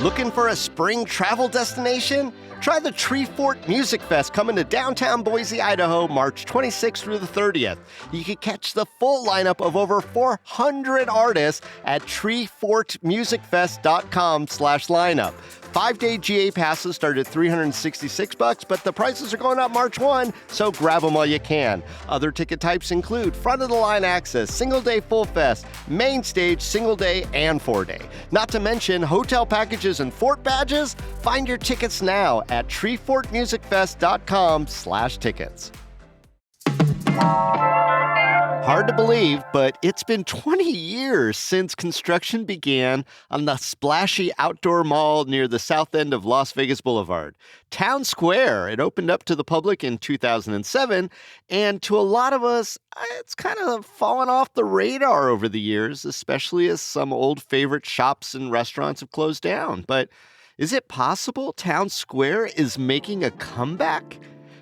Looking for a spring travel destination? Try the Tree Fort Music Fest coming to downtown Boise, Idaho, March 26th through the 30th. You can catch the full lineup of over 400 artists at treefortmusicfest.com/lineup. 5-day GA passes start at $366, but the prices are going up March 1, so grab them while you can. Other ticket types include front-of-the-line access, single-day full fest, main stage, single-day, and 4-day. Not to mention hotel packages and fort badges. Find your tickets now at treefortmusicfest.com/tickets. Hard to believe, but it's been 20 years since construction began on the splashy outdoor mall near the south end of Las Vegas Boulevard. Town Square, it opened up to the public in 2007, and to a lot of us, it's kind of fallen off the radar over the years, especially as some old favorite shops and restaurants have closed down. But is it possible Town Square is making a comeback?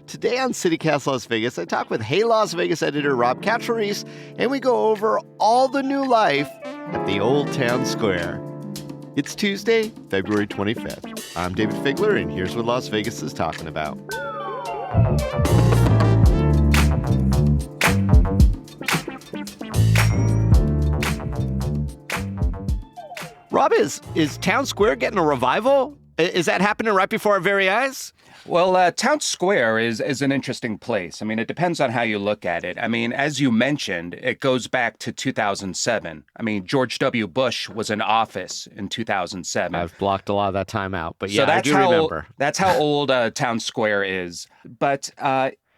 Today on CityCast Las Vegas, I talk with Hey Las Vegas editor Rob Kachelriess, and we go over all the new life at the Old Town Square. It's Tuesday, February 25th. I'm Dayvid Figler, and here's what Las Vegas is talking about. Rob, is Town Square getting a revival? Is that happening right before our very eyes? Well, Town Square is an interesting place. I mean, it depends on how you look at it. I mean, as you mentioned, it goes back to 2007. I mean, George W. Bush was in office in 2007. I've blocked a lot of that time out, but yeah, I do remember. That's how old Town Square is. But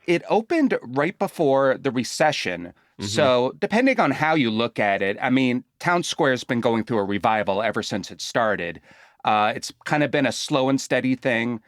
it opened right before the recession. Mm-hmm. So depending on how you look at it, I mean, Town Square's been going through a revival ever since it started. It's kind of been a slow and steady thing.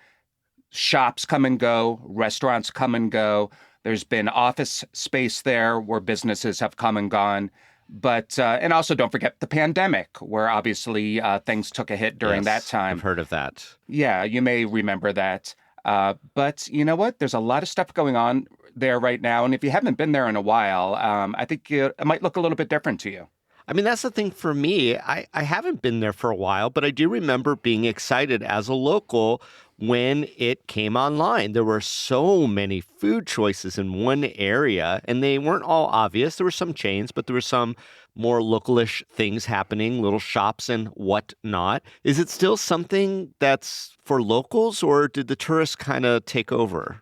Shops come and go, restaurants come and go. There's been office space there where businesses have come and gone. But, and also don't forget the pandemic, where obviously things took a hit during that time. I've heard of that. Yeah, you may remember that. But you know what? There's a lot of stuff going on there right now. And if you haven't been there in a while, I think it might look a little bit different to you. I mean, that's the thing for me. I haven't been there for a while, but I do remember being excited as a local when it came online. There were so many food choices in one area, and they weren't all obvious. There were some chains, but there were some more localish things happening, little shops and whatnot. Is it still something that's for locals, or did the tourists kind of take over?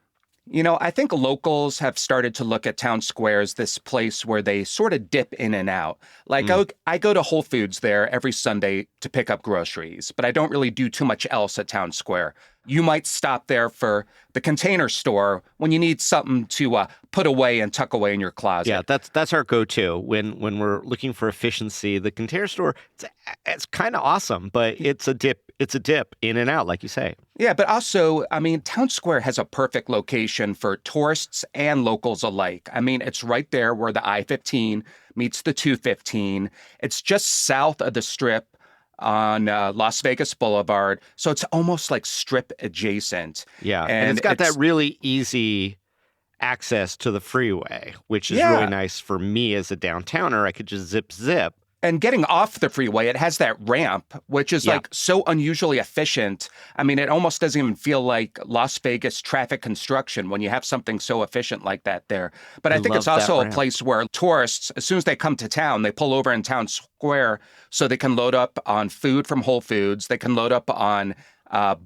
You know, I think locals have started to look at Town Square as this place where they sort of dip in and out. Like, I go to Whole Foods there every Sunday to pick up groceries, but I don't really do too much else at Town Square. You might stop there for the Container Store when you need something to put away and tuck away in your closet. Yeah, that's our go-to when we're looking for efficiency. The Container Store, it's kind of awesome, but it's a dip in and out, like you say. Yeah, but also, I mean, Town Square has a perfect location for tourists and locals alike. I mean, it's right there where the I-15 meets the 215. It's just south of the Strip on Las Vegas Boulevard. So it's almost like Strip adjacent. Yeah, and it's got that really easy access to the freeway, which is really nice for me as a downtowner. I could just zip. And getting off the freeway, it has that ramp, which is like so unusually efficient. I mean, it almost doesn't even feel like Las Vegas traffic construction when you have something so efficient like that there. But I think it's also a place where tourists, as soon as they come to town, they pull over in Town Square so they can load up on food from Whole Foods. They can load up on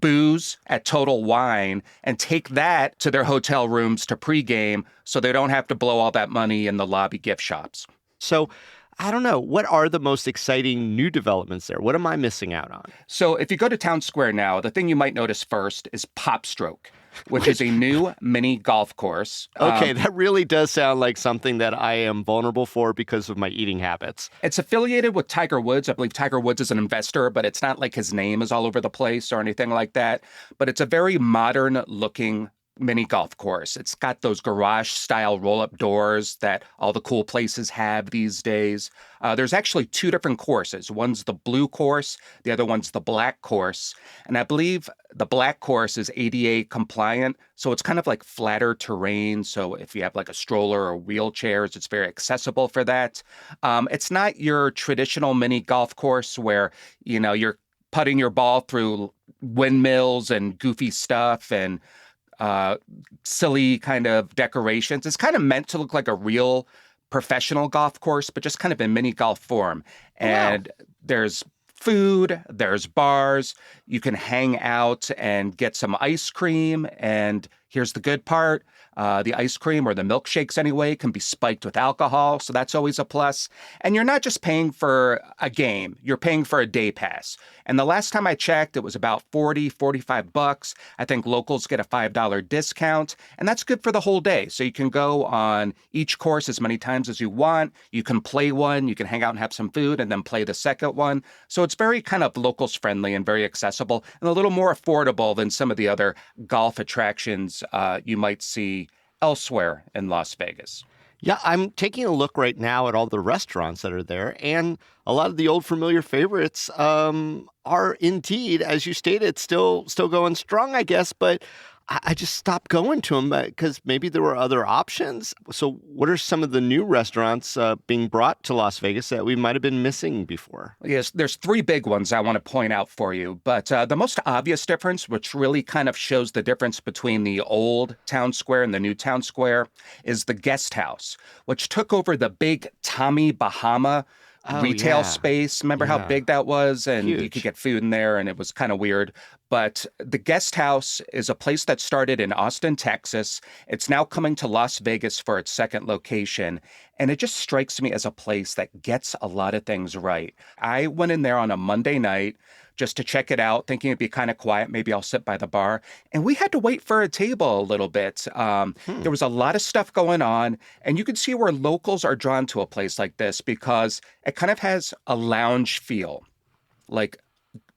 booze at Total Wine and take that to their hotel rooms to pregame so they don't have to blow all that money in the lobby gift shops. So I don't know. What are the most exciting new developments there? What am I missing out on? So if you go to Town Square now, the thing you might notice first is Pop Stroke, which is a new mini golf course. Okay, that really does sound like something that I am vulnerable for because of my eating habits. It's affiliated with Tiger Woods. I believe Tiger Woods is an investor, but it's not like his name is all over the place or anything like that. But it's a very modern-looking mini golf course. It's got those garage-style roll-up doors that all the cool places have these days. There's actually two different courses. One's the blue course, the other one's the black course. And I believe the black course is ADA compliant, so it's kind of like flatter terrain. So if you have like a stroller or wheelchairs, it's very accessible for that. It's not your traditional mini golf course where, you know, you're putting your ball through windmills and goofy stuff and uh, silly kind of decorations. It's kind of meant to look like a real professional golf course, but just kind of in mini golf form. Oh, wow. And there's food, there's bars, you can hang out and get some ice cream. And here's the good part. The ice cream or the milkshakes anyway can be spiked with alcohol, so that's always a plus. And you're not just paying for a game, you're paying for a day pass. And the last time I checked, it was about 40, 45 bucks. I think locals get a $5 discount, and that's good for the whole day. So you can go on each course as many times as you want. You can play one, you can hang out and have some food, and then play the second one. So it's very kind of locals friendly and very accessible and a little more affordable than some of the other golf attractions you might see elsewhere in Las Vegas. Yeah, I'm taking a look right now at all the restaurants that are there, and a lot of the old familiar favorites are indeed, as you stated, still going strong, I guess. But I just stopped going to them because maybe there were other options. So, what are some of the new restaurants being brought to Las Vegas that we might have been missing before? Yes, there's three big ones I want to point out for you. But the most obvious difference, which really kind of shows the difference between the old town square and the new town square, is the guest house, which took over the big Tommy Bahama retail space. Remember how big that was? And Huge. you could get food in there, and it was kind of weird. But the guest house is a place that started in Austin, Texas. It's now coming to Las Vegas for its second location. And it just strikes me as a place that gets a lot of things right. I went in there on a Monday night just to check it out, thinking it'd be kind of quiet. Maybe I'll sit by the bar. And we had to wait for a table a little bit. There was a lot of stuff going on. And you can see where locals are drawn to a place like this because it kind of has a lounge feel. Like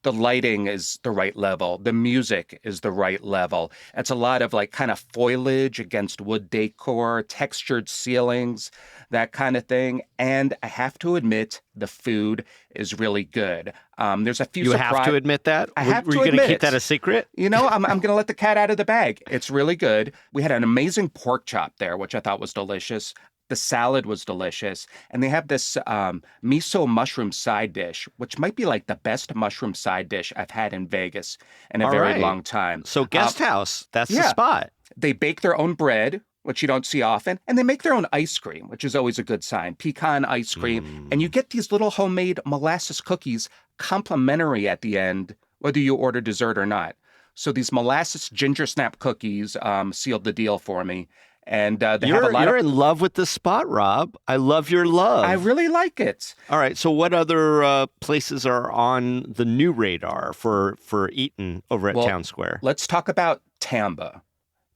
the lighting is the right level. The music is the right level. It's a lot of like kind of foliage against wood decor, textured ceilings, that kind of thing. And I have to admit, the food is really good. There's a few You have to admit that? I have Were to you going admit to keep it. that a secret? You know, I'm going to let the cat out of the bag. It's really good. We had an amazing pork chop there, which I thought was delicious. The salad was delicious. And they have this miso mushroom side dish, which might be like the best mushroom side dish I've had in Vegas in a All very right. long time. So guest house, that's the yeah. spot. They bake their own bread, which you don't see often, and they make their own ice cream, which is always a good sign. Pecan ice cream. And you get these little homemade molasses cookies complimentary at the end, whether you order dessert or not. So these molasses ginger snap cookies sealed the deal for me. And they have a lot You're in love with this spot, Rob. I love your love. I really like it. All right. So, what other places are on the new radar for eating over at Town Square? Let's talk about Tamba.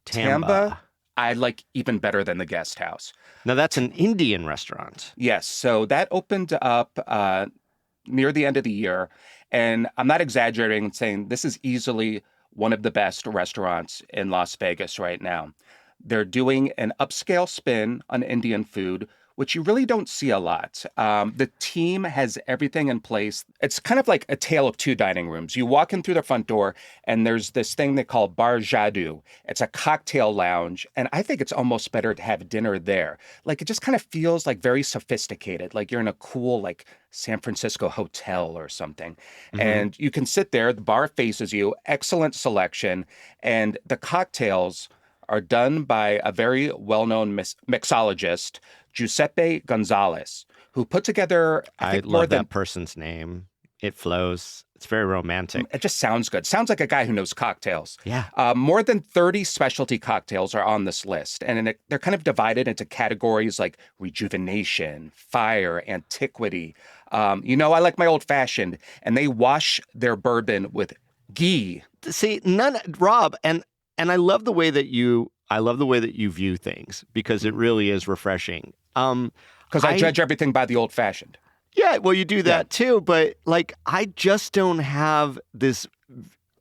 Tamba. I like even better than the guest house. Now, that's an Indian restaurant. Yes. So that opened up near the end of the year. And I'm not exaggerating in saying this is easily one of the best restaurants in Las Vegas right now. They're doing an upscale spin on Indian food, which you really don't see a lot. The team has everything in place. It's kind of like a tale of two dining rooms. You walk in through the front door, and there's this thing they call Bar Jadoo. It's a cocktail lounge, and I think it's almost better to have dinner there. Like, it just kind of feels like very sophisticated, like you're in a cool, like, San Francisco hotel or something. And you can sit there, the bar faces you, excellent selection, and the cocktails are done by a very well-known mixologist, Giuseppe Gonzalez, who put together, I think, love that person's name. It flows. It's very romantic. It just sounds good. Sounds like a guy who knows cocktails. Yeah. More than 30 specialty cocktails are on this list, and they're kind of divided into categories like rejuvenation, fire, antiquity. I like my old-fashioned, and they wash their bourbon with ghee. See, Rob, and I love the way that you view things because it really is refreshing. Because I judge everything by the old-fashioned. Yeah, well, you do that too, but like I just don't have this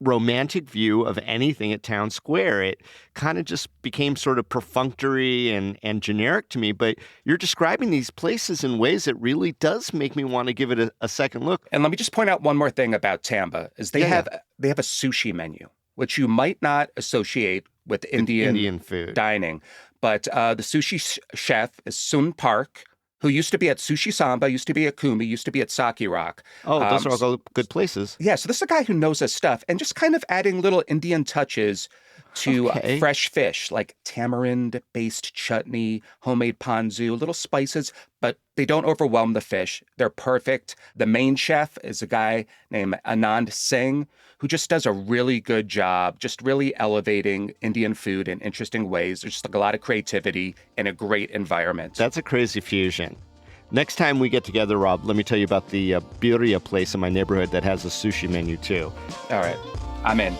romantic view of anything at Town Square. It kind of just became sort of perfunctory and generic to me, but you're describing these places in ways that really does make me want to give it a second look. And let me just point out one more thing about Tamba, is they have a sushi menu, which you might not associate with Indian food dining. But the sushi chef is Sun Park, who used to be at Sushi Samba, used to be at Kumi, used to be at Saki Rock. Oh, those are all good places. Yeah, so this is a guy who knows his stuff and just kind of adding little Indian touches to Okay. fresh fish, like tamarind-based chutney, homemade ponzu, little spices, but they don't overwhelm the fish. They're perfect. The main chef is a guy named Anand Singh, who just does a really good job, just really elevating Indian food in interesting ways. There's just like a lot of creativity and a great environment. That's a crazy fusion. Next time we get together, Rob, let me tell you about the birria place in my neighborhood that has a sushi menu too. All right, I'm in.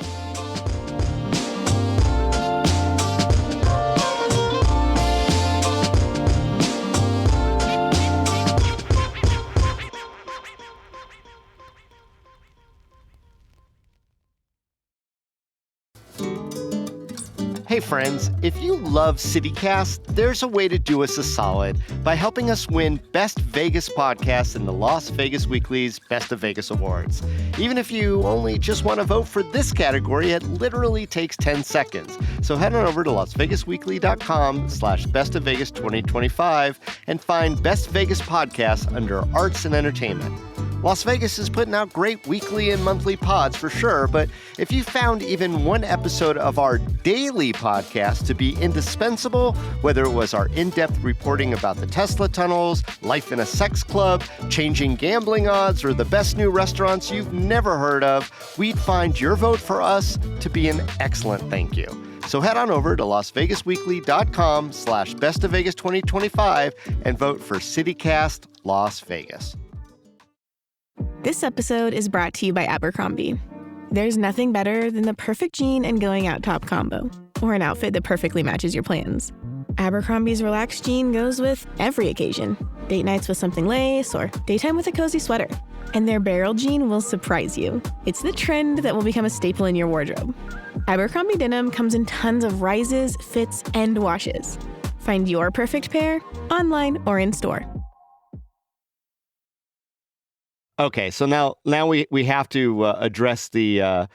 Hey friends, if you love CityCast, there's a way to do us a solid by helping us win Best Vegas Podcast in the Las Vegas Weekly's Best of Vegas Awards. Even if you only just want to vote for this category, it literally takes 10 seconds. So head on over to lasvegasweekly.com/Best of Vegas 2025 and find Best Vegas Podcast under Arts and Entertainment. Las Vegas is putting out great weekly and monthly pods for sure, but if you found even one episode of our daily podcast to be indispensable, whether it was our in-depth reporting about the Tesla tunnels, life in a sex club, changing gambling odds, or the best new restaurants you've never heard of, we'd find your vote for us to be an excellent thank you. So head on over to lasvegasweekly.com/Best of Vegas 2025 and vote for CityCast Las Vegas. This episode is brought to you by Abercrombie. There's nothing better than the perfect jean and going out top combo, or an outfit that perfectly matches your plans. Abercrombie's relaxed jean goes with every occasion. Date nights with something lace, or daytime with a cozy sweater. And their barrel jean will surprise you. It's the trend that will become a staple in your wardrobe. Abercrombie denim comes in tons of rises, fits, and washes. Find your perfect pair online or in store. Okay, so now we have to address the I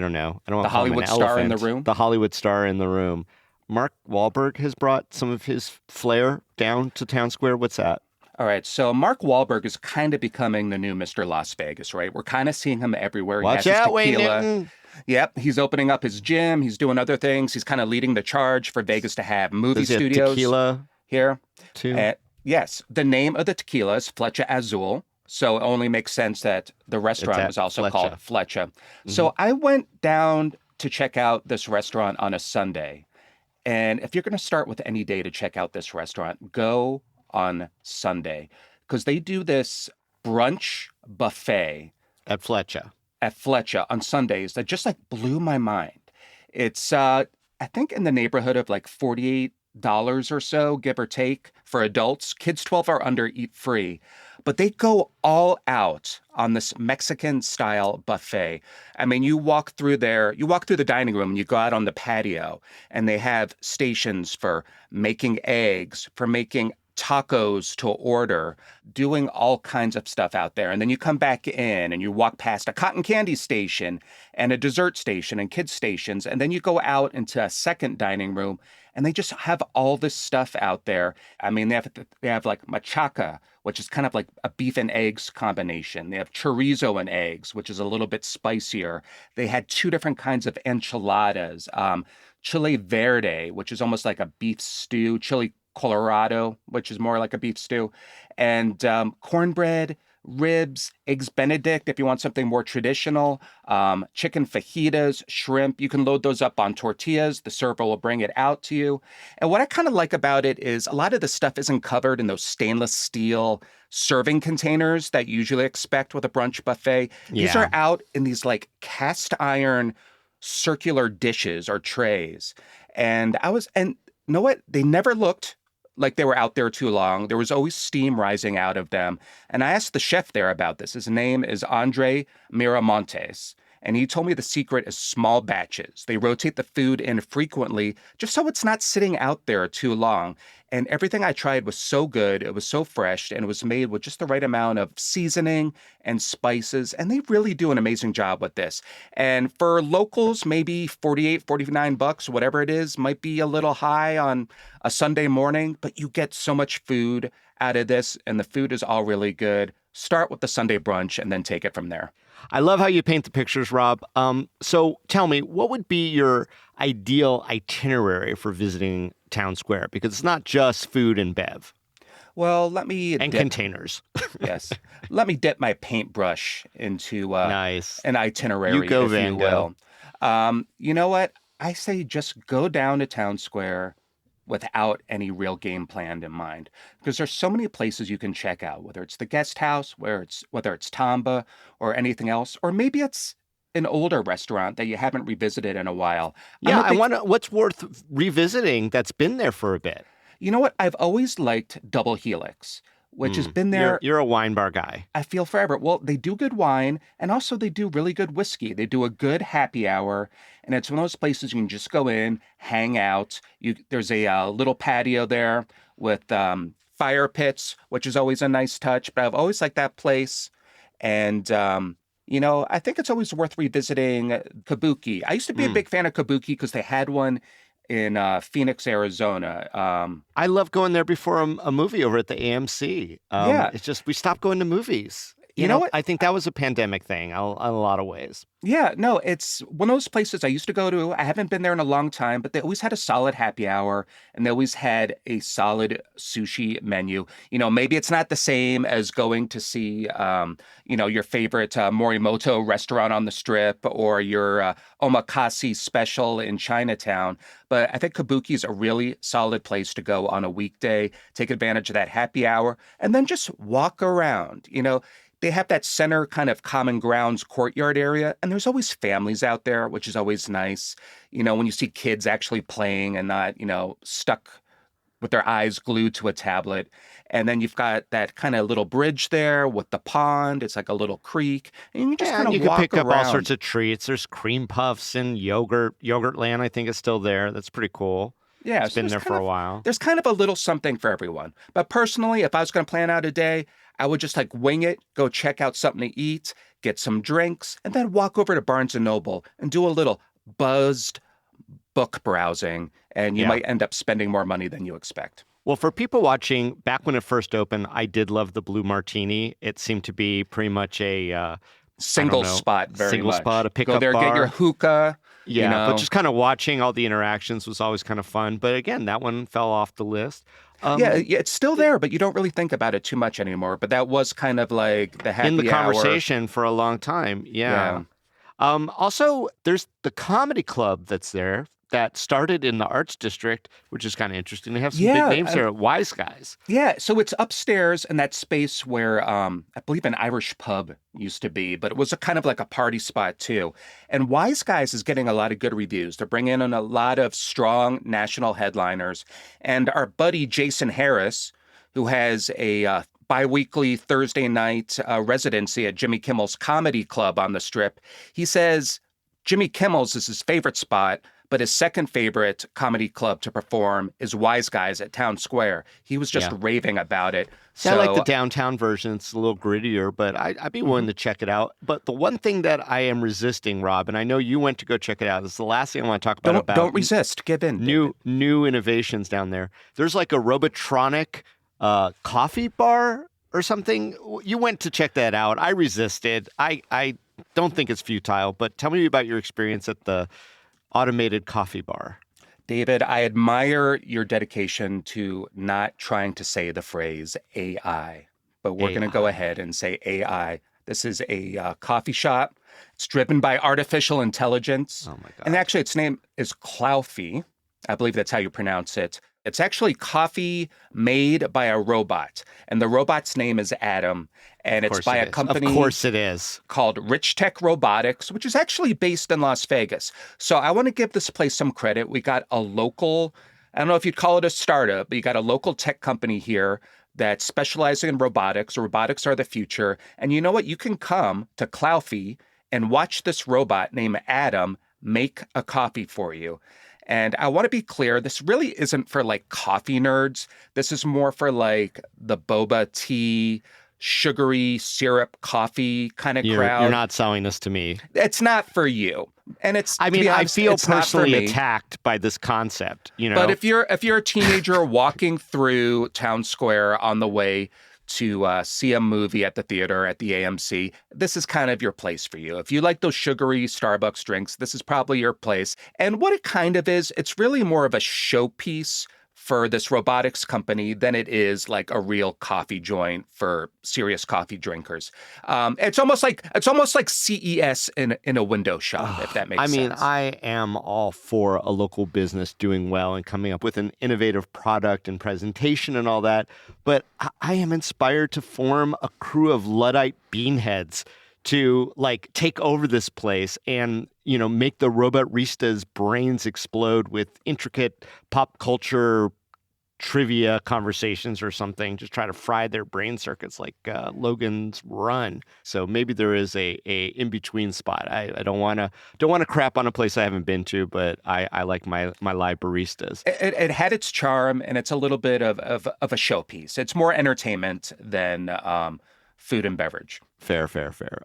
don't know. I don't want The to call him an Hollywood star in the elephant. room? The Hollywood star in the room. Mark Wahlberg has brought some of his flair down to Town Square. What's that? All right, so Mark Wahlberg is kind of becoming the new Mr. Las Vegas, right? We're kind of seeing him everywhere. Watch he has his out, Wayne tequila. Newton. Yep, he's opening up his gym. He's doing other things. He's kind of leading the charge for Vegas to have movie Does he have studios tequila here. too? Yes, the name of the tequila is Flecha Azul. So it only makes sense that the restaurant at was also Flecha. called Flecha. So I went down to check out this restaurant on a Sunday. And if you're going to start with any day to check out this restaurant, go on Sunday. Because they do this brunch buffet At Flecha. at Flecha on Sundays that just like blew my mind. It's, I think, in the neighborhood of like $48 or so, give or take, for adults. Kids 12 or under eat free. But they go all out on this Mexican-style buffet. I mean, you walk through the dining room, and you go out on the patio, and they have stations for making eggs, for making tacos to order, doing all kinds of stuff out there. And then you come back in and you walk past a cotton candy station and a dessert station and kids stations. And then you go out into a second dining room and they just have all this stuff out there. I mean, they have like machaca, which is kind of like a beef and eggs combination. They have chorizo and eggs, which is a little bit spicier. They had two different kinds of enchiladas, chile verde, which is almost like a beef stew, chile Colorado, which is more like a beef stew, and cornbread, ribs, eggs Benedict if you want something more traditional, chicken fajitas, shrimp. You can load those up on tortillas. The server will bring it out to you. And what I kind of like about it is a lot of the stuff isn't covered in those stainless steel serving containers that you usually expect with a brunch buffet. These Yeah. are out in these like cast iron circular dishes or trays. And you know what? They never looked like they were out there too long. There was always steam rising out of them. And I asked the chef there about this. His name is Andre Miramontes. And he told me the secret is small batches. They rotate the food in frequently just so it's not sitting out there too long. And everything I tried was so good. It was so fresh, and it was made with just the right amount of seasoning and spices. And they really do an amazing job with this. And for locals, maybe 48, 49 bucks, whatever it is, might be a little high on a Sunday morning, but you get so much food out of this, and the food is all really good. Start with the Sunday brunch and then take it from there. I love how you paint the pictures, Rob. So tell me, what would be your ideal itinerary for visiting Town Square? Because it's not just food and bev. Well, let me and containers. Yes. Let me dip my paintbrush into nice. An itinerary, you go, if Van you will. You know what? I say just go down to Town Square without any real game plan in mind, because there's so many places you can check out, whether it's the guest house, whether it's Tamba or anything else, or maybe it's an older restaurant that you haven't revisited in a while. Yeah, I wonder what's worth revisiting that's been there for a bit. You know what? I've always liked Double Helix, which has been there. You're a wine bar guy. I feel forever. Well, they do good wine, and also they do really good whiskey. They do a good happy hour, and it's one of those places you can just go in, hang out. There's a little patio there with fire pits, which is always a nice touch. But I've always liked that place, and I think it's always worth revisiting Kabuki. I used to be a big fan of Kabuki because they had one in Phoenix, Arizona. I love going there before a movie over at the AMC. It's just we stopped going to movies. You know what? I think that was a pandemic thing in a lot of ways. Yeah, no, it's one of those places I used to go to. I haven't been there in a long time, but they always had a solid happy hour, and they always had a solid sushi menu. Maybe it's not the same as going to see, your favorite Morimoto restaurant on the Strip or your omakase special in Chinatown. But I think Kabuki is a really solid place to go on a weekday, take advantage of that happy hour, and then just walk around. They have that center kind of common grounds courtyard area, and there's always families out there, which is always nice. When you see kids actually playing and not, stuck with their eyes glued to a tablet. And then you've got that kind of little bridge there with the pond. It's like a little creek. And you can just kind of walk around. You can pick up all sorts of treats. There's cream puffs and yogurt. Yogurtland, I think, is still there. That's pretty cool. Yeah, it's been there for a while. There's kind of a little something for everyone. But personally, if I was going to plan out a day, I would just wing it, go check out something to eat, get some drinks, and then walk over to Barnes & Noble and do a little buzzed book browsing, and you might end up spending more money than you expect. Well, for people watching, back when it first opened, I did love the Blue Martini. It seemed to be pretty much a single spot, a pickup Go there, bar. Get your hookah. Yeah, but just kind of watching all the interactions was always kind of fun. But again, that one fell off the list. It's still there, but you don't really think about it too much anymore. But that was kind of like the happy hour. In the conversation for a long time, yeah. Also, there's the comedy club that's there that started in the Arts District, which is kind of interesting. They have some big names there, Wise Guys. Yeah, so it's upstairs in that space where I believe an Irish pub used to be, but it was kind of like a party spot too. And Wise Guys is getting a lot of good reviews. They're bringing in a lot of strong national headliners. And our buddy Jason Harris, who has a bi-weekly Thursday night residency at Jimmy Kimmel's Comedy Club on the Strip, he says Jimmy Kimmel's is his favorite spot, but his second favorite comedy club to perform is Wise Guys at Town Square. He was just raving about it. I like the downtown version. It's a little grittier, but I'd be willing to check it out. But the one thing that I am resisting, Rob, and I know you went to go check it out, this is the last thing I want to talk about. Don't resist. Give in. New innovations down there. There's like a Robotronic coffee bar or something. You went to check that out. I resisted. I don't think it's futile, but tell me about your experience at the automated coffee bar. David, I admire your dedication to not trying to say the phrase AI, but we're going to go ahead and say AI. This is a coffee shop. It's driven by artificial intelligence. Oh my God. And actually, its name is Claufey. I believe that's how you pronounce it. It's actually coffee made by a robot, and the robot's name is Adam, and it's by a company. Of course it is. Called Rich Tech Robotics, which is actually based in Las Vegas. So I want to give this place some credit. We got a local, I don't know if you'd call it a startup, but you got a local tech company here that's specializing in robotics. Robotics are the future. And you know what? You can come to Claufey and watch this robot named Adam make a coffee for you. And I want to be clear, this really isn't for like coffee nerds. This is more for like the boba tea, sugary syrup coffee kind of crowd. You're not selling this to me. It's not for you. And it's, I mean, honest, I feel it's not for personally me. attacked by this concept, you know? But if you're a teenager walking through Town Square on the way to see a movie at the theater at the AMC, this is kind of your place for you. If you like those sugary Starbucks drinks, this is probably your place. And what it kind of is, it's really more of a showpiece for this robotics company than it is like a real coffee joint for serious coffee drinkers. It's almost like CES in a window shop, if that makes sense. I mean, I am all for a local business doing well and coming up with an innovative product and presentation and all that, but I am inspired to form a crew of Luddite beanheads to like take over this place and, you know, make the Robotaristas' brains explode with intricate pop culture trivia conversations or something. Just try to fry their brain circuits like Logan's Run. So maybe there is a in between spot. I don't want to crap on a place I haven't been to, but I like my live baristas. It had its charm, and it's a little bit of a showpiece. It's more entertainment than food and beverage. Fair.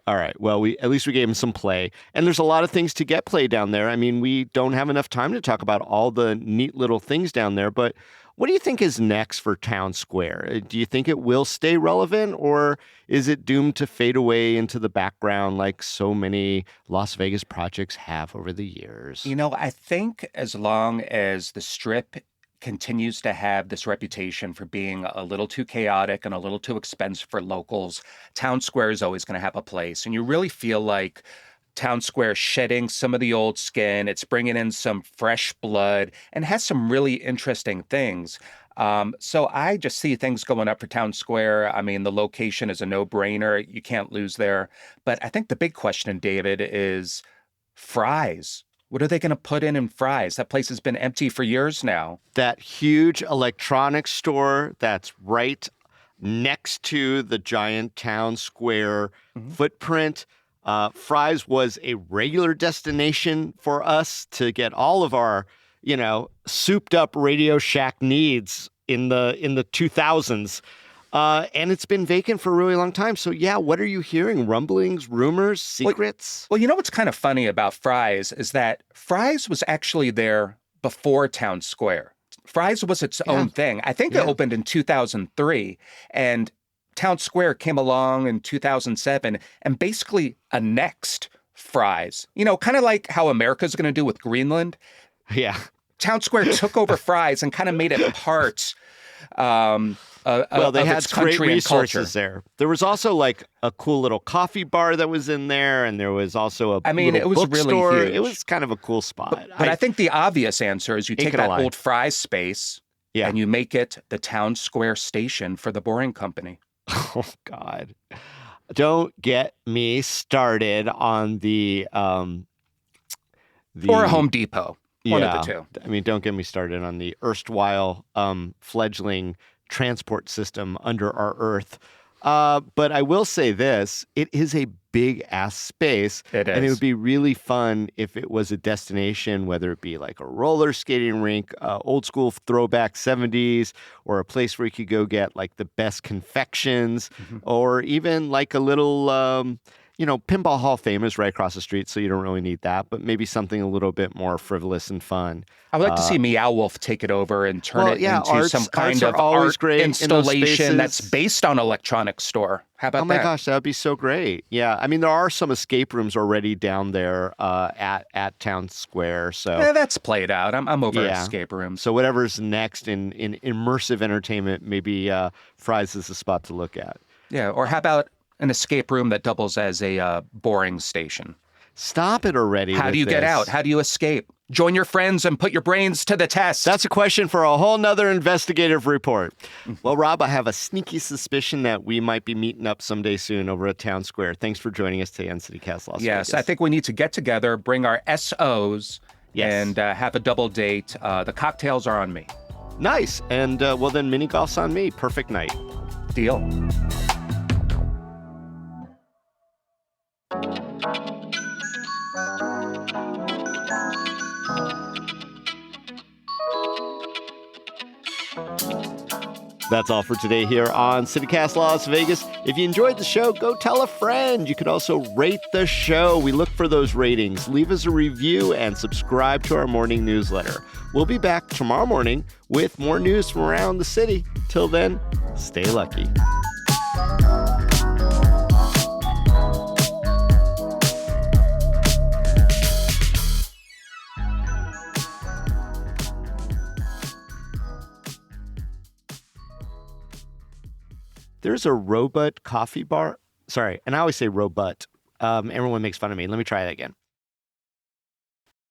All right. Well, at least we gave him some play. And there's a lot of things to get play down there. I mean, we don't have enough time to talk about all the neat little things down there, but what do you think is next for Town Square? Do you think it will stay relevant, or is it doomed to fade away into the background like so many Las Vegas projects have over the years? You know, I think as long as the Strip continues to have this reputation for being a little too chaotic and a little too expensive for locals, Town Square is always going to have a place. And you really feel like Town Square shedding some of the old skin. It's bringing in some fresh blood and has some really interesting things. So I just see things going up for Town Square. I mean, the location is a no-brainer. You can't lose there. But I think the big question, David, is Fry's. What are they going to put in Fry's? That place has been empty for years now. That huge electronics store that's right next to the giant Town Square footprint. Fry's was a regular destination for us to get all of our, you know, souped up Radio Shack needs in the 2000s. And it's been vacant for a really long time. So, yeah, what are you hearing? Rumblings, rumors, secrets? Well, you know what's kind of funny about Fry's is that Fry's was actually there before Town Square. Fry's was its own thing. I think it opened in 2003, and Town Square came along in 2007 and basically annexed Fry's. You know, kind of like how America's going to do with Greenland. Yeah. Town Square took over Fry's and kind of made it part well, they had its country great resources and culture. there. There was also like a cool little coffee bar that was in there, and there was also a it was really bookstore. huge. It was kind of a cool spot. But I think the obvious answer is you take that old Fry's space and you make it the Town Square station for the Boring Company. Oh, God. Don't get me started on the or a Home Depot. One of the two. I mean, don't get me started on the erstwhile fledgling transport system under our earth. But I will say this, it is a big-ass space. It is. And it would be really fun if it was a destination, whether it be like a roller skating rink, old-school throwback 70s, or a place where you could go get like the best confections, or even like a little... Pinball Hall of Fame is right across the street, so you don't really need that, but maybe something a little bit more frivolous and fun. I would like to see Meow Wolf take it over and turn it into some kind of art installation that's based on Electronics Store. How about that? Oh my gosh, that would be so great. Yeah, I mean, there are some escape rooms already down there at Town Square. So that's played out. I'm over escape rooms. So whatever's next in immersive entertainment, maybe Fry's is the spot to look at. Yeah, or how about an escape room that doubles as a boring station? Stop it already. How do you get out? How do you escape? Join your friends and put your brains to the test. That's a question for a whole nother investigative report. Well, Rob, I have a sneaky suspicion that we might be meeting up someday soon over at Town Square. Thanks for joining us today on CityCast Las Vegas. Yes, I think we need to get together, bring our SOs, and have a double date. The cocktails are on me. Nice. And well, then mini golf's on me. Perfect night. Deal. That's all for today here on CityCast Las Vegas. If you enjoyed the show, go tell a friend. You could also rate the show. We look for those ratings. Leave us a review and subscribe to our morning newsletter. We'll be back tomorrow morning with more news from around the city. Till then, stay lucky. There's a robot coffee bar. Sorry, and I always say robot. Everyone makes fun of me. Let me try that again.